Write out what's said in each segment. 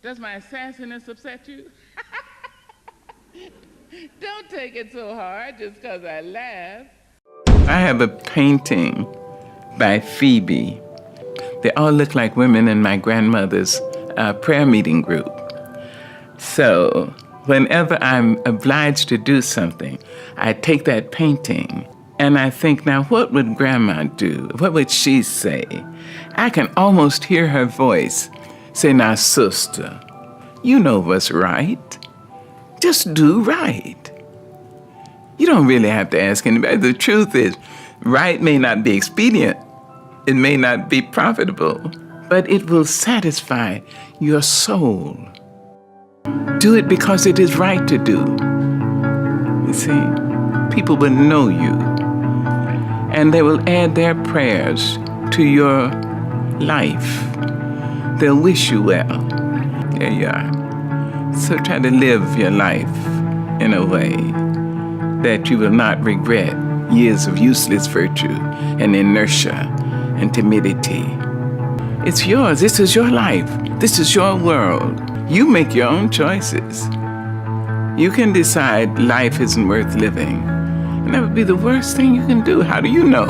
Does my sassiness upset you? Don't take it so hard just because I laugh. I have a painting by Phoebe. They all look like women in my grandmother's prayer meeting group. So whenever I'm obliged to do something, I take that painting and I think, now what would Grandma do? What would she say? I can almost hear her voice say, now sister, you know what's right. Just do right. You don't really have to ask anybody. The truth is, right may not be expedient. It may not be profitable, but it will satisfy your soul. Do it because it is right to do. You see, people will know you, and they will add their prayers to your life. They'll wish you well. There you are. So try to live your life in a way that you will not regret years of useless virtue and inertia and timidity. It's yours. This is your life. This is your world. You make your own choices. You can decide life isn't worth living, and that would be the worst thing you can do. How do you know?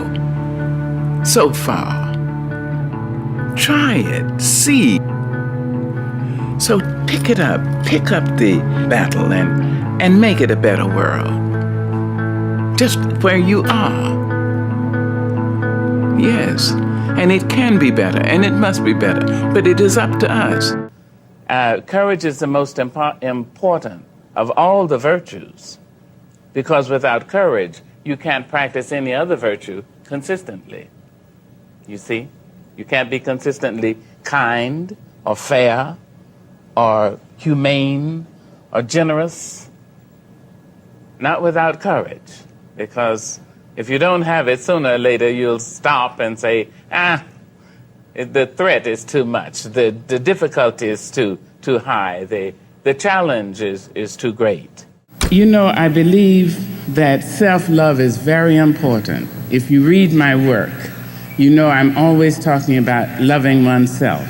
So far. Try it. See. So pick it up. Pick up the battle and make it a better world. Just where you are. Yes, and it can be better, and it must be better, but it is up to us. Courage is the most important of all the virtues, because without courage, you can't practice any other virtue consistently. You see? You can't be consistently kind or fair or humane or generous. Not without courage, because if you don't have it, sooner or later you'll stop and say, the threat is too much, the difficulty is too high, the challenge is too great. You know, I believe that self-love is very important. If you read my work, you know I'm always talking about loving oneself.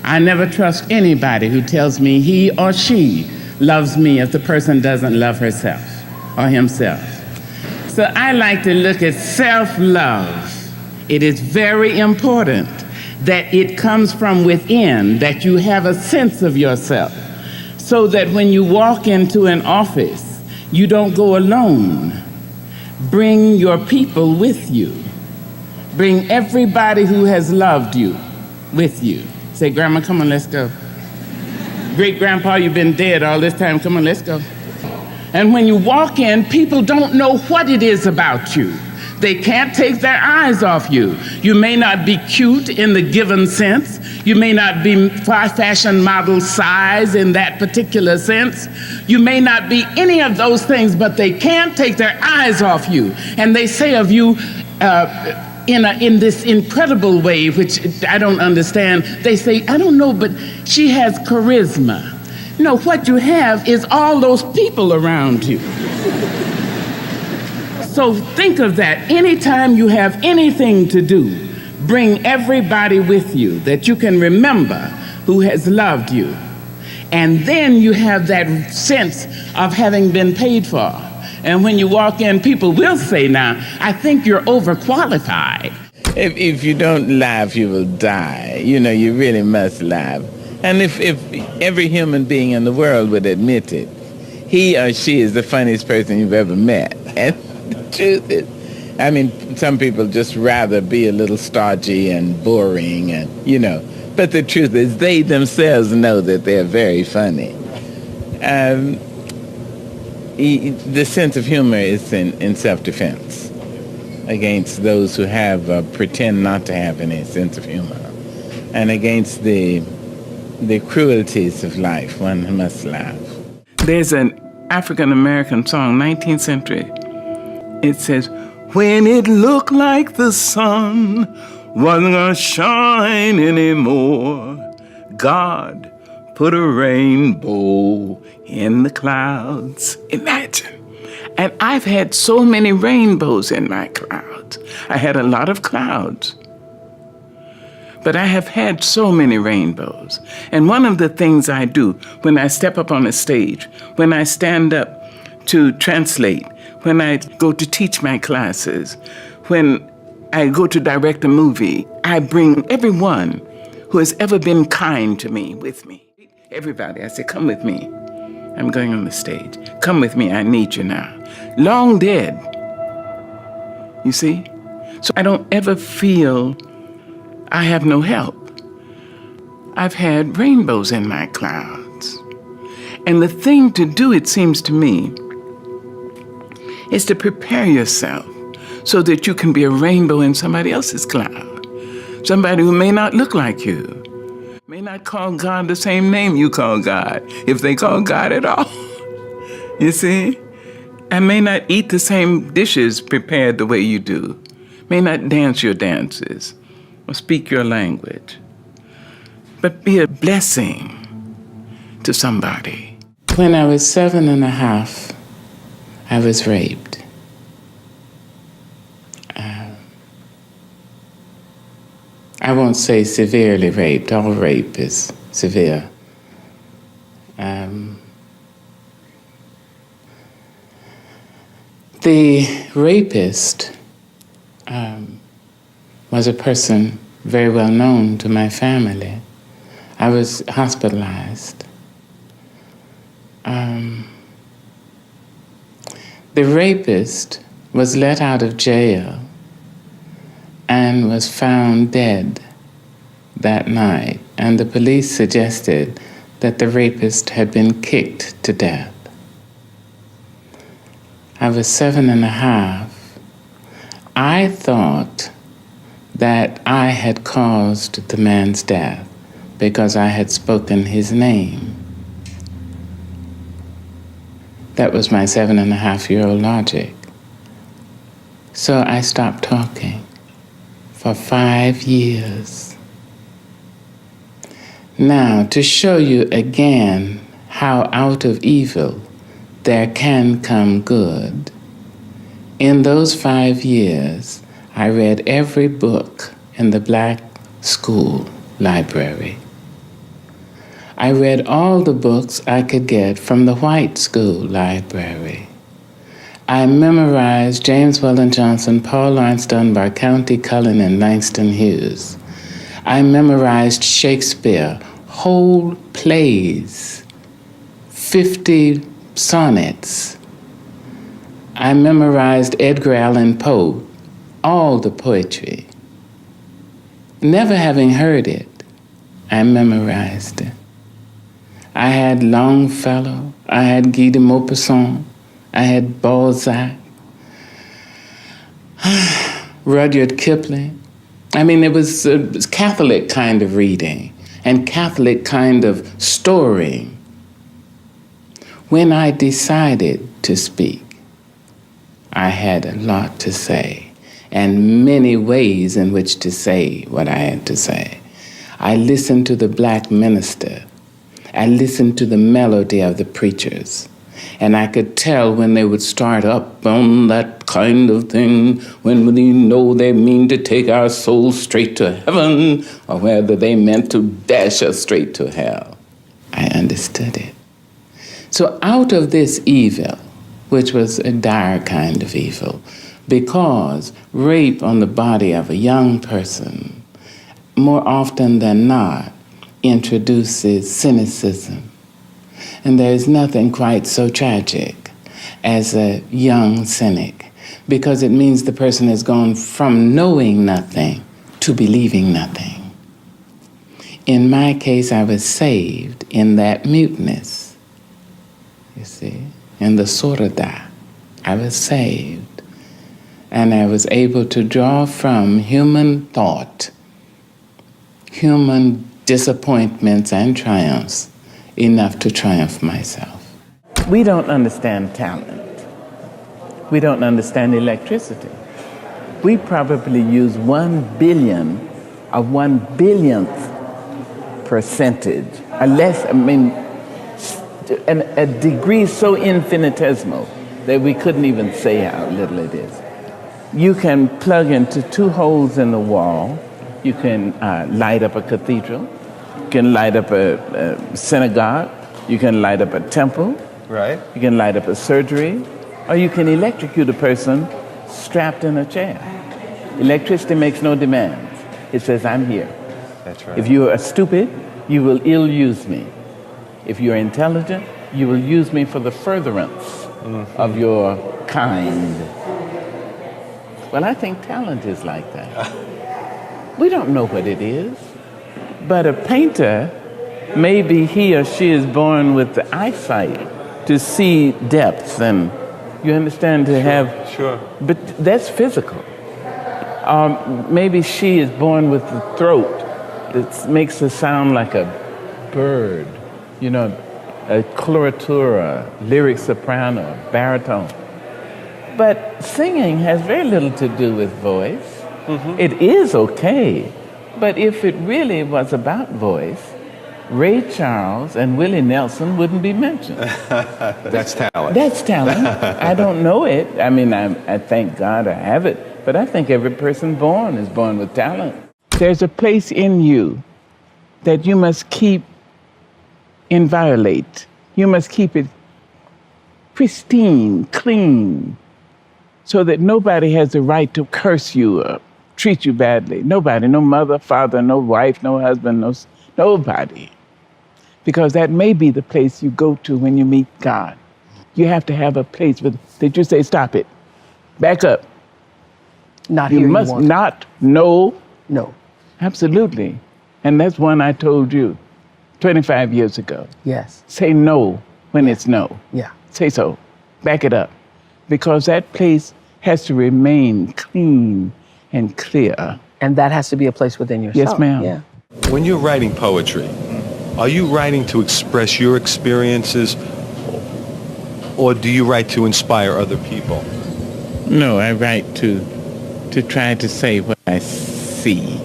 I never trust anybody who tells me he or she loves me if the person doesn't love herself or himself. So I like to look at self-love. It is very important that it comes from within, that you have a sense of yourself, so that when you walk into an office, you don't go alone. Bring your people with you. Bring everybody who has loved you with you. Say, Grandma, come on, let's go. Great-grandpa, you've been dead all this time. Come on, let's go. And when you walk in, people don't know what it is about you. They can't take their eyes off you. You may not be cute in the given sense. You may not be fashion model size in that particular sense. You may not be any of those things, but they can't take their eyes off you. And they say of you, in this incredible way, which I don't understand, they say, I don't know, but she has charisma. No, what you have is all those people around you. So think of that. Anytime you have anything to do, bring everybody with you that you can remember who has loved you. And then you have that sense of having been paid for. And when you walk in, people will say, now, I think you're overqualified. If you don't laugh, you will die. You know, you really must laugh. And if every human being in the world would admit it, he or she is the funniest person you've ever met. And the truth is, I mean, some people just rather be a little stodgy and boring and, you know. But the truth is, they themselves know that they're very funny. The sense of humor is in self-defense against those who pretend not to have any sense of humor, and against the cruelties of life. One must laugh. There's an African-American song, 19th century. It says, when it looked like the sun wasn't gonna shine anymore, God put a rainbow in the clouds. Imagine. And I've had so many rainbows in my clouds. I had a lot of clouds. But I have had so many rainbows. And one of the things I do when I step up on a stage, when I stand up to translate, when I go to teach my classes, when I go to direct a movie, I bring everyone who has ever been kind to me with me. Everybody, I say, come with me. I'm going on the stage. Come with me, I need you now. Long dead. You see? So I don't ever feel I have no help. I've had rainbows in my clouds. And the thing to do, it seems to me, is to prepare yourself so that you can be a rainbow in somebody else's cloud. Somebody who may not look like you, may not call God the same name you call God, if they call God at all. You see? And may not eat the same dishes prepared the way you do, may not dance your dances or speak your language, but be a blessing to somebody. When I was 7.5, I was raped. I won't say severely raped. All rape is severe. The rapist was a person very well known to my family. I was hospitalized. The rapist was let out of jail and was found dead that night, and the police suggested that the rapist had been kicked to death. I was 7.5. I thought that I had caused the man's death because I had spoken his name. That was my 7.5-year-old logic. So I stopped talking for 5 years. Now, to show you again how out of evil there can come good, in those 5 years, I read every book in the black school library. I read all the books I could get from the white school library. I memorized James Weldon Johnson, Paul Laurence Dunbar, County Cullen, and Langston Hughes. I memorized Shakespeare, whole plays, 50 sonnets. I memorized Edgar Allan Poe, all the poetry. Never having heard it, I memorized it. I had Longfellow, I had Guy de Maupassant, I had Balzac, Rudyard Kipling. I mean, it was a Catholic kind of reading and Catholic kind of story. When I decided to speak, I had a lot to say and many ways in which to say what I had to say. I listened to the black minister. I listened to the melody of the preachers. And I could tell when they would start up on that kind of thing, when we know they mean to take our souls straight to heaven, or whether they meant to dash us straight to hell. I understood it. So out of this evil, which was a dire kind of evil, because rape on the body of a young person, more often than not, introduces cynicism. And there is nothing quite so tragic as a young cynic, because it means the person has gone from knowing nothing to believing nothing. In my case, I was saved in that muteness. You see, in the surada, I was saved. And I was able to draw from human thought, human disappointments and triumphs, enough to triumph myself. We don't understand talent. We don't understand electricity. We probably use 1 billion of 1 billionth percentage, a degree so infinitesimal that we couldn't even say how little it is. You can plug into 2 holes in the wall You can light up a cathedral. You can light up a synagogue. You can light up a temple. Right. You can light up a surgery. Or you can electrocute a person strapped in a chair. Electricity makes no demands. It says, I'm here. That's right. If you are stupid, you will ill-use me. If you're intelligent, you will use me for the furtherance of your kind. Well, I think talent is like that. We don't know what it is, but a painter, maybe he or she is born with the eyesight to see depths, and you understand, to have... Sure. But that's physical. Maybe she is born with the throat that makes her sound like a bird, you know, a coloratura, lyric soprano, baritone. But singing has very little to do with voice. It is okay, but if it really was about voice, Ray Charles and Willie Nelson wouldn't be mentioned. That's talent. That's talent. I don't know it. I mean, I thank God I have it, but I think every person born is born with talent. There's a place in you that you must keep inviolate. You must keep it pristine, clean, so that nobody has the right to curse you or treat you badly. Nobody, no mother, father, no wife, no husband, nobody. Because that may be the place you go to when you meet God. You have to have a place that you say, stop it, back up. Not you here. Must not, no. No. Absolutely. And that's one I told you 25 years ago. Yes. Say no when it's no. Yeah. Say so. Back it up. Because that place has to remain clean and clear. And that has to be a place within yourself. Yes, ma'am. Yeah. When you're writing poetry, are you writing to express your experiences, or do you write to inspire other people? No, I write to try to say what I see,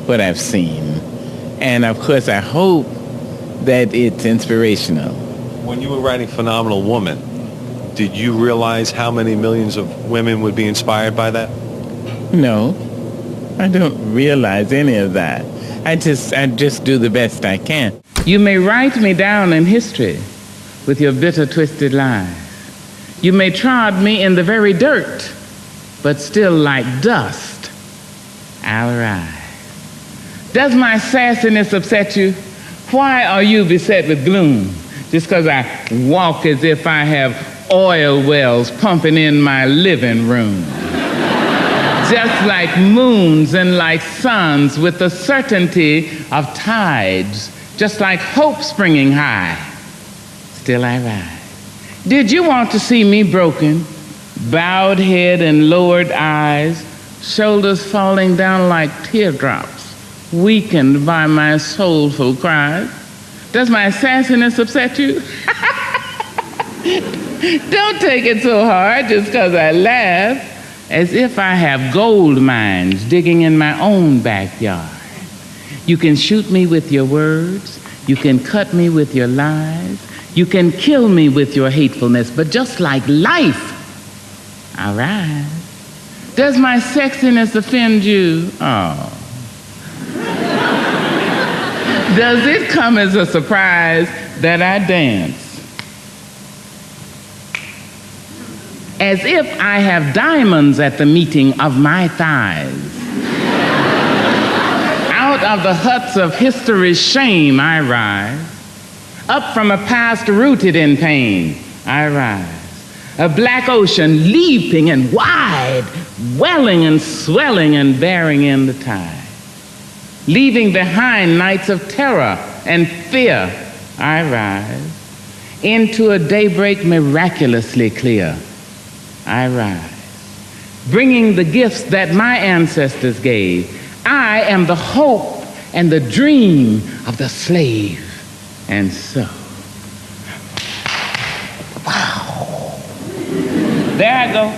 what I've seen. And of course, I hope that it's inspirational. When you were writing Phenomenal Woman, did you realize how many millions of women would be inspired by that? No, I don't realize any of that. I just do the best I can. You may write me down in history with your bitter, twisted lies. You may trod me in the very dirt, but still like dust, I'll rise. Does my sassiness upset you? Why are you beset with gloom? Just because I walk as if I have oil wells pumping in my living room. Just like moons and like suns with the certainty of tides, just like hope springing high, still I rise. Did you want to see me broken, bowed head and lowered eyes, shoulders falling down like teardrops, weakened by my soulful cries? Does my sassiness upset you? Don't take it so hard just because I laugh, as if I have gold mines digging in my own backyard. You can shoot me with your words, you can cut me with your lies, you can kill me with your hatefulness, but just like life, I rise. Does my sexiness offend you? Oh. Does it come as a surprise that I dance as if I have diamonds at the meeting of my thighs? Out of the huts of history's shame I rise. Up from a past rooted in pain I rise. A black ocean leaping and wide, welling and swelling and bearing in the tide. Leaving behind nights of terror and fear I rise. Into a daybreak miraculously clear I rise, bringing the gifts that my ancestors gave. I am the hope and the dream of the slave. And so, wow. There I go.